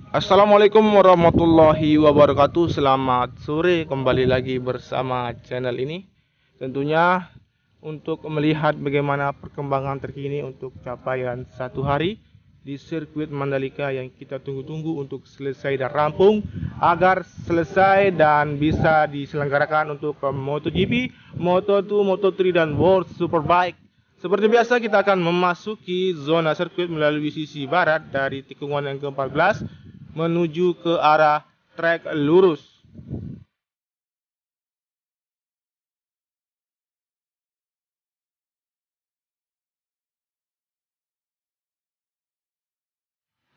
Assalamualaikum warahmatullahi wabarakatuh. Selamat sore, kembali lagi bersama channel ini. Tentunya untuk melihat bagaimana perkembangan terkini untuk capaian satu hari di sirkuit Mandalika yang kita tunggu-tunggu untuk selesai dan rampung, agar selesai dan bisa diselenggarakan untuk MotoGP, Moto2, Moto3 dan World Superbike. Seperti biasa, kita akan memasuki zona sirkuit melalui sisi barat dari tikungan yang ke-14 menuju ke arah trek lurus.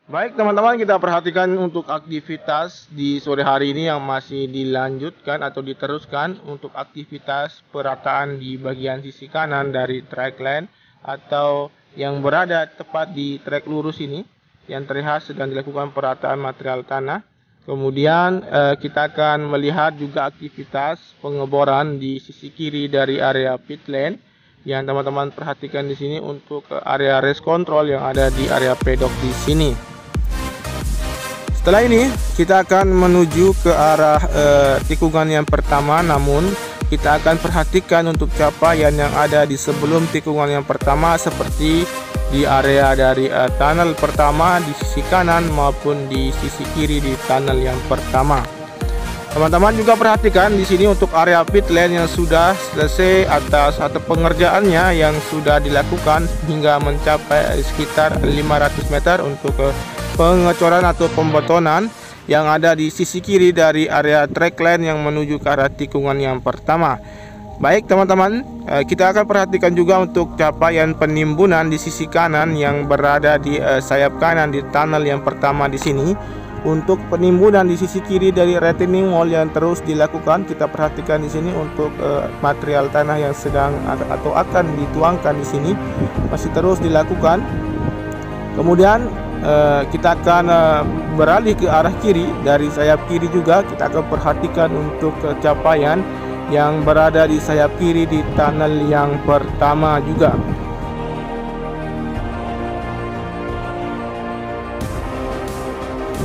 Baik teman-teman, kita perhatikan untuk aktivitas di sore hari ini yang masih dilanjutkan atau diteruskan untuk aktivitas perataan di bagian sisi kanan dari track lane atau yang berada tepat di trek lurus ini, yang terlihat sedang dilakukan perataan material tanah. Kemudian kita akan melihat juga aktivitas pengeboran di sisi kiri dari area pit lane yang teman-teman perhatikan di sini untuk area race control yang ada di area pedok di sini. Setelah ini kita akan menuju ke arah tikungan yang pertama, namun kita akan perhatikan untuk capaian yang ada di sebelum tikungan yang pertama, seperti di area dari tunnel pertama di sisi kanan maupun di sisi kiri di tunnel yang pertama. Teman-teman juga perhatikan di sini untuk area pit lane yang sudah selesai atas atau pengerjaannya yang sudah dilakukan hingga mencapai sekitar 500 meter untuk pengecoran atau pembetonan yang ada di sisi kiri dari area track lane yang menuju ke arah tikungan yang pertama. Baik teman-teman, kita akan perhatikan juga untuk capaian penimbunan di sisi kanan yang berada di sayap kanan di tunnel yang pertama di sini. Untuk penimbunan di sisi kiri dari retaining wall yang terus dilakukan, kita perhatikan di sini untuk material tanah yang sedang atau akan dituangkan di sini masih terus dilakukan. Kemudian kita akan beralih ke arah kiri. Dari sayap kiri juga kita akan perhatikan untuk capaian yang berada di sayap kiri di tunnel yang pertama juga.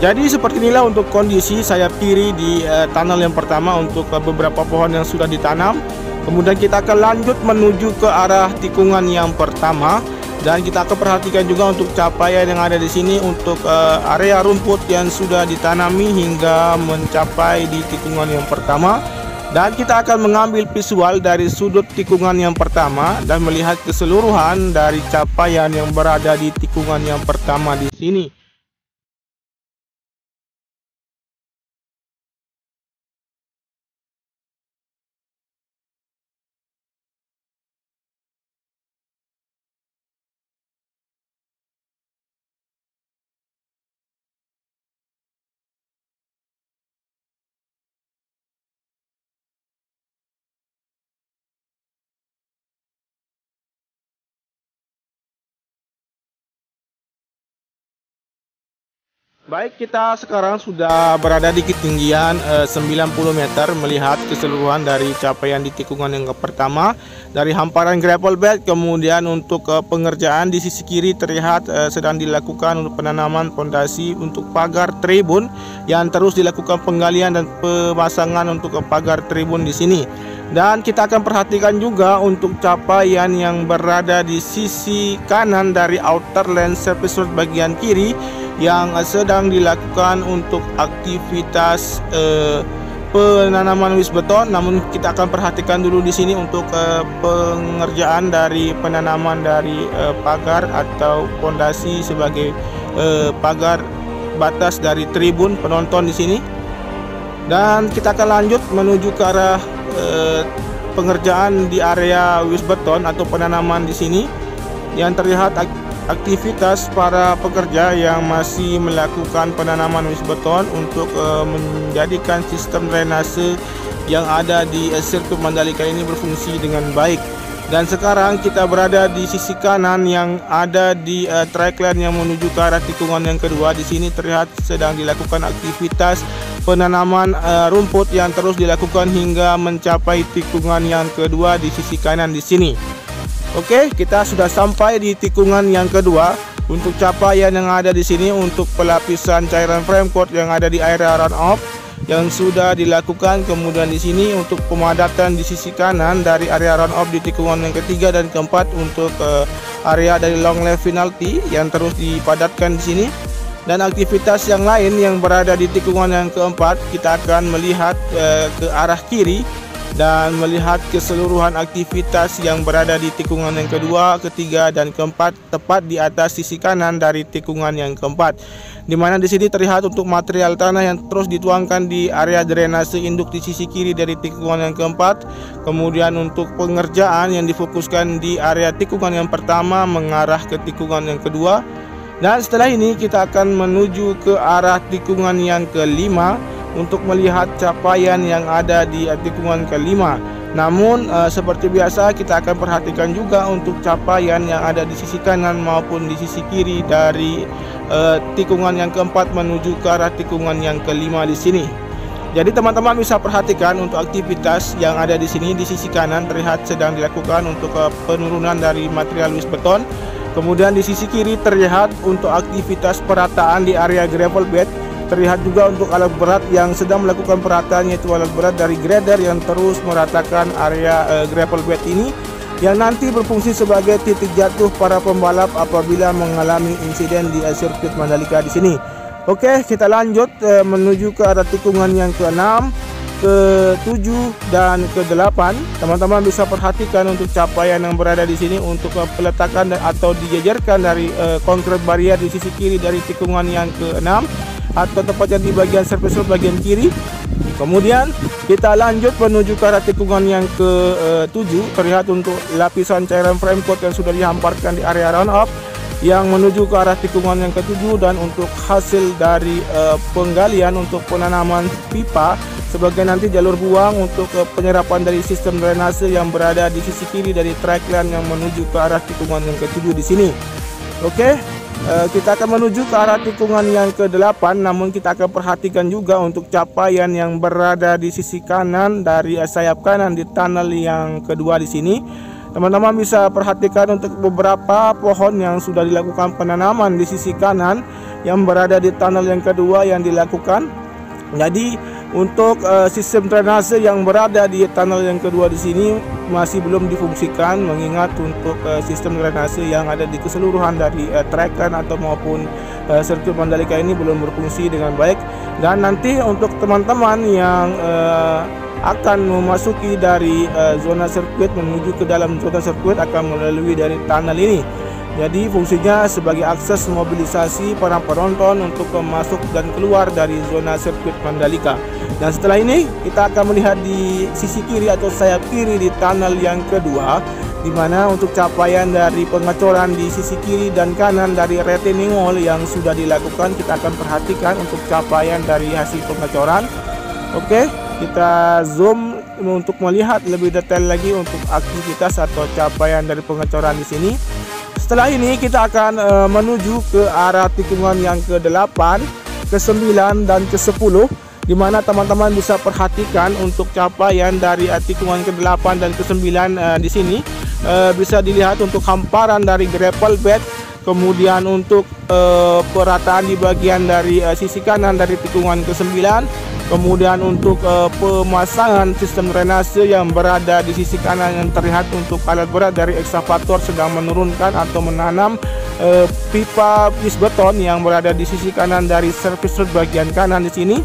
Jadi seperti inilah untuk kondisi sayap kiri di tunnel yang pertama untuk beberapa pohon yang sudah ditanam. Kemudian kita akan lanjut menuju ke arah tikungan yang pertama. Dan kita akan perhatikan juga untuk capaian yang ada di sini untuk area rumput yang sudah ditanami hingga mencapai di tikungan yang pertama. Dan kita akan mengambil visual dari sudut tikungan yang pertama dan melihat keseluruhan dari capaian yang berada di tikungan yang pertama di sini. Baik, kita sekarang sudah berada di ketinggian 90 meter melihat keseluruhan dari capaian di tikungan yang pertama dari hamparan gravel bed. Kemudian untuk pengerjaan di sisi kiri terlihat sedang dilakukan untuk penanaman fondasi untuk pagar tribun yang terus dilakukan penggalian dan pemasangan untuk pagar tribun di sini. Dan kita akan perhatikan juga untuk capaian yang berada di sisi kanan dari outer lane surface road bagian kiri yang sedang dilakukan untuk aktivitas penanaman wis beton. Namun kita akan perhatikan dulu di sini untuk pengerjaan dari penanaman dari pagar atau fondasi sebagai pagar batas dari tribun penonton di sini. Dan kita akan lanjut menuju ke arah pengerjaan di area wis beton atau penanaman di sini yang terlihat aktivitas para pekerja yang masih melakukan penanaman wis beton untuk menjadikan sistem drainase yang ada di sirkuit Mandalika ini berfungsi dengan baik. Dan sekarang kita berada di sisi kanan yang ada di track lane yang menuju ke arah tikungan yang kedua. Di sini terlihat sedang dilakukan aktivitas penanaman rumput yang terus dilakukan hingga mencapai tikungan yang kedua di sisi kanan di sini. Oke, kita sudah sampai di tikungan yang kedua Untuk capaian yang ada di sini untuk pelapisan cairan frame coat yang ada di area run off yang sudah dilakukan. Kemudian di sini untuk pemadatan di sisi kanan dari area run off di tikungan yang ketiga dan keempat untuk area dari long left penalty yang terus dipadatkan di sini. Dan aktivitas yang lain yang berada di tikungan yang keempat, kita akan melihat ke arah kiri dan melihat keseluruhan aktivitas yang berada di tikungan yang kedua, ketiga, dan keempat tepat di atas sisi kanan dari tikungan yang keempat. Di mana di sini terlihat untuk material tanah yang terus dituangkan di area drainase induk di sisi kiri dari tikungan yang keempat. Kemudian untuk pengerjaan yang difokuskan di area tikungan yang pertama mengarah ke tikungan yang kedua. Dan setelah ini kita akan menuju ke arah tikungan yang kelima untuk melihat capaian yang ada di tikungan kelima. Namun seperti biasa kita akan perhatikan juga untuk capaian yang ada di sisi kanan maupun di sisi kiri dari tikungan yang keempat menuju ke arah tikungan yang kelima di sini. Jadi teman-teman bisa perhatikan untuk aktivitas yang ada di sini. Di sisi kanan terlihat sedang dilakukan untuk penurunan dari material luis beton. Kemudian di sisi kiri terlihat untuk aktivitas perataan di area gravel bed. Terlihat juga untuk alat berat yang sedang melakukan perataan, yaitu alat berat dari grader yang terus meratakan area gravel bed ini, yang nanti berfungsi sebagai titik jatuh para pembalap apabila mengalami insiden di sirkuit Mandalika di sini. Oke, kita lanjut menuju ke arah tikungan yang ke-6, ke-7 dan ke-8. Teman-teman bisa perhatikan untuk capaian yang berada di sini untuk peletakan atau dijajarkan dari konkret barrier di sisi kiri dari tikungan yang ke-6 atau tepatnya di bagian surface road bagian kiri. Kemudian kita lanjut menuju ke arah tikungan yang ke-7. Terlihat untuk lapisan cairan frame coat yang sudah dihamparkan di area run off yang menuju ke arah tikungan yang ke-7, dan untuk hasil dari penggalian untuk penanaman pipa sebagai nanti jalur buang untuk penyerapan dari sistem drainase yang berada di sisi kiri dari track line yang menuju ke arah tikungan yang ke-7 di sini. Oke. Kita akan menuju ke arah tikungan yang ke-8, namun kita akan perhatikan juga untuk capaian yang berada di sisi kanan dari sayap kanan di tunnel yang kedua di sini. Teman-teman bisa perhatikan untuk beberapa pohon yang sudah dilakukan penanaman di sisi kanan yang berada di tunnel yang kedua yang dilakukan. Jadi untuk sistem drainase yang berada di tunnel yang kedua di sini masih belum difungsikan, mengingat untuk sistem drainase yang ada di keseluruhan dari track atau maupun sirkuit Mandalika ini belum berfungsi dengan baik. Dan nanti untuk teman-teman yang akan memasuki dari zona sirkuit menuju ke dalam zona sirkuit akan melalui dari tunnel ini. Jadi fungsinya sebagai akses mobilisasi para penonton untuk masuk dan keluar dari zona sirkuit Mandalika. Dan setelah ini kita akan melihat di sisi kiri atau sayap kiri di tunnel yang kedua, di mana untuk capaian dari pengecoran di sisi kiri dan kanan dari retaining wall yang sudah dilakukan, kita akan perhatikan untuk capaian dari hasil pengecoran. Oke, kita zoom untuk melihat lebih detail lagi untuk aktivitas atau capaian dari pengecoran di sini. Setelah ini kita akan menuju ke arah tikungan yang ke-8, ke-9 dan ke-10, di mana teman-teman bisa perhatikan untuk capaian dari tikungan ke-8 dan ke-9 di sini bisa dilihat untuk hamparan dari gravel bed. Kemudian untuk perataan di bagian dari sisi kanan dari tikungan ke-9. Kemudian untuk pemasangan sistem drainase yang berada di sisi kanan yang terlihat untuk alat berat dari ekskavator sedang menurunkan atau menanam pipa bis beton yang berada di sisi kanan dari service road bagian kanan di sini.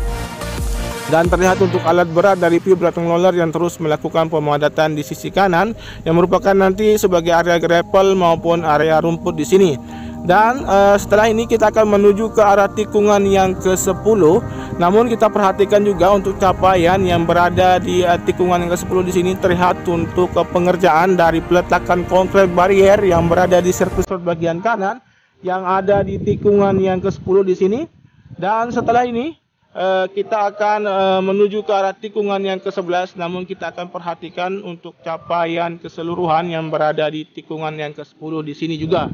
Dan terlihat untuk alat berat dari pure blatting roller yang terus melakukan pemadatan di sisi kanan yang merupakan nanti sebagai area gravel maupun area rumput di sini. Dan setelah ini kita akan menuju ke arah tikungan yang ke-10. Namun kita perhatikan juga untuk capaian yang berada di tikungan yang ke-10 di sini terlihat untuk pengerjaan dari peletakan konkret barrier yang berada di surface road bagian kanan yang ada di tikungan yang ke-10 di sini. Dan setelah ini kita akan menuju ke arah tikungan yang ke-11, namun kita akan perhatikan untuk capaian keseluruhan yang berada di tikungan yang ke-10 di sini juga.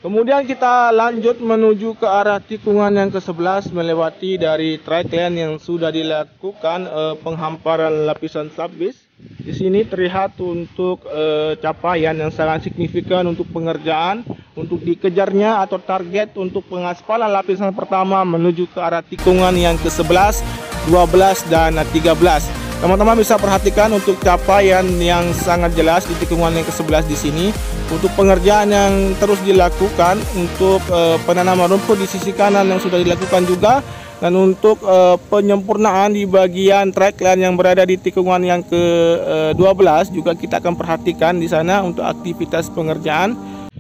Kemudian kita lanjut menuju ke arah tikungan yang ke-11 melewati dari track line yang sudah dilakukan penghamparan lapisan subbase. Di sini terlihat untuk capaian yang sangat signifikan untuk pengerjaan untuk dikejarnya atau target untuk pengaspalan lapisan pertama menuju ke arah tikungan yang ke-11, 12 dan 13. Teman-teman bisa perhatikan untuk capaian yang sangat jelas di tikungan yang ke-11 di sini untuk pengerjaan yang terus dilakukan untuk penanaman rumput di sisi kanan yang sudah dilakukan juga, dan untuk penyempurnaan di bagian track line yang berada di tikungan yang ke-12 juga kita akan perhatikan di sana untuk aktivitas pengerjaan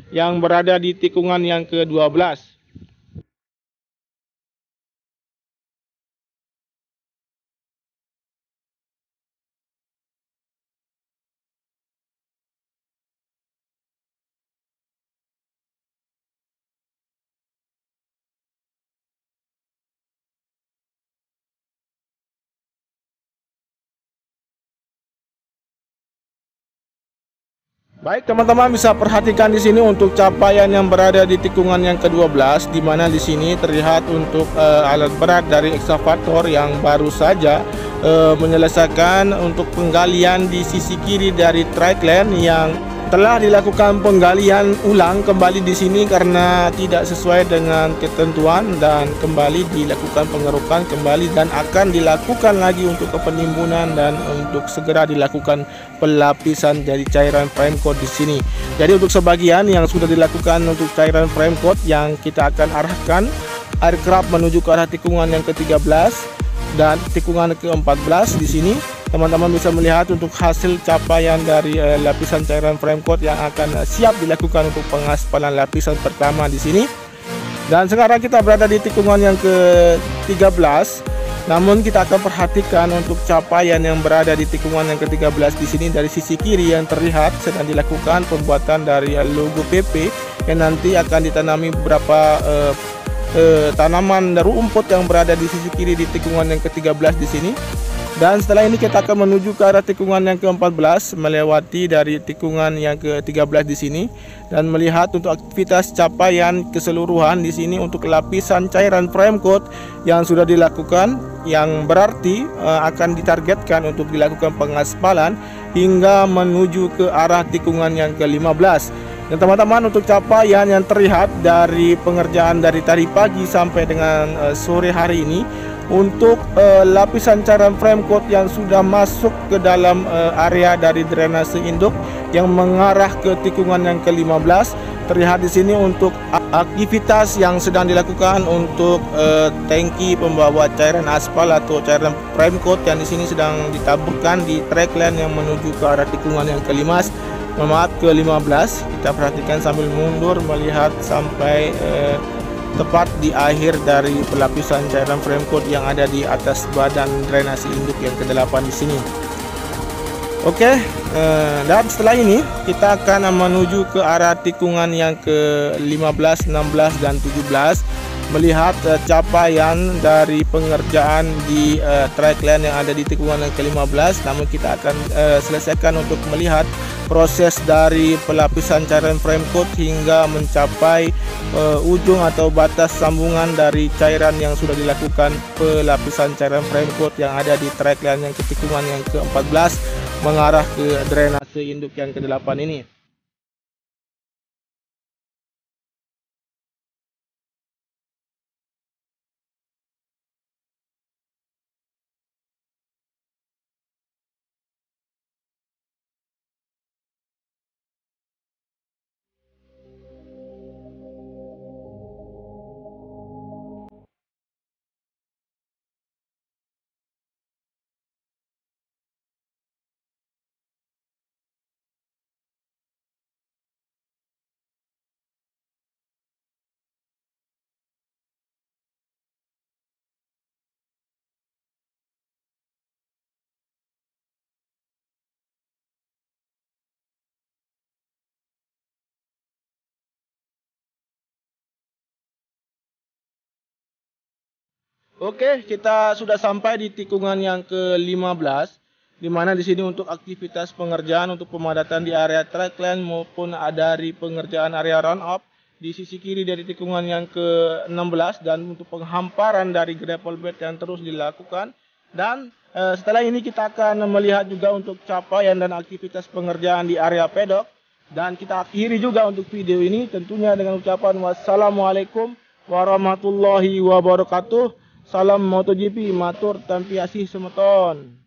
yang berada di tikungan yang ke-12. Baik teman-teman bisa perhatikan di sini untuk capaian yang berada di tikungan yang ke-12, di mana di sini terlihat untuk alat berat dari ekskavator yang baru saja menyelesaikan untuk penggalian di sisi kiri dari track line yang telah dilakukan penggalian ulang kembali di sini karena tidak sesuai dengan ketentuan, dan kembali dilakukan pengerukan kembali dan akan dilakukan lagi untuk penimbunan dan untuk segera dilakukan pelapisan dari cairan frame coat di sini. Jadi untuk sebagian yang sudah dilakukan untuk cairan frame coat yang kita akan arahkan aircraft menuju ke arah tikungan yang ke-13 dan tikungan ke-14 di sini. Teman-teman bisa melihat untuk hasil capaian dari lapisan cairan frame coat yang akan siap dilakukan untuk pengaspalan lapisan pertama di sini. Dan sekarang kita berada di tikungan yang ke-13. Namun kita akan perhatikan untuk capaian yang berada di tikungan yang ke-13 di sini dari sisi kiri yang terlihat sedang dilakukan pembuatan dari logo PP yang nanti akan ditanami beberapa tanaman rumput yang berada di sisi kiri di tikungan yang ke-13 di sini. Dan setelah ini kita akan menuju ke arah tikungan yang ke-14 melewati dari tikungan yang ke-13 di sini dan melihat untuk aktivitas capaian keseluruhan di sini untuk lapisan cairan frame coat yang sudah dilakukan, yang berarti akan ditargetkan untuk dilakukan pengaspalan hingga menuju ke arah tikungan yang ke-15. Dan teman-teman untuk capaian yang terlihat dari pengerjaan dari tadi pagi sampai dengan sore hari ini untuk lapisan cairan frame coat yang sudah masuk ke dalam area dari drainase induk yang mengarah ke tikungan yang ke-15, terlihat di sini untuk aktivitas yang sedang dilakukan untuk tangki pembawa cairan aspal atau cairan frame coat yang di sini sedang ditaburkan di track line yang menuju ke arah tikungan yang ke-15. Kita perhatikan sambil mundur melihat sampai tepat di akhir dari pelapisan cairan frame coat yang ada di atas badan drainase induk yang ke-8 di sini. Oke, dan setelah ini kita akan menuju ke arah tikungan yang ke-15, 16 dan 17 melihat capaian dari pengerjaan di track line yang ada di tikungan yang ke-15. Namun kita akan selesaikan untuk melihat proses dari pelapisan cairan frame coat hingga mencapai ujung atau batas sambungan dari cairan yang sudah dilakukan pelapisan cairan frame coat yang ada di track line yang ke tikungan yang ke-14 mengarah ke drainase induk yang ke-8 ini. Oke, kita sudah sampai di tikungan yang ke-15, di mana di sini untuk aktivitas pengerjaan untuk pemadatan di area track line maupun dari pengerjaan area run up di sisi kiri dari tikungan yang ke-16, dan untuk penghamparan dari gravel bed yang terus dilakukan. Dan setelah ini kita akan melihat juga untuk capaian dan aktivitas pengerjaan di area pedok. Dan kita akhiri juga untuk video ini tentunya dengan ucapan wassalamualaikum warahmatullahi wabarakatuh. Salam MotoGP, matur tampi asih semeton.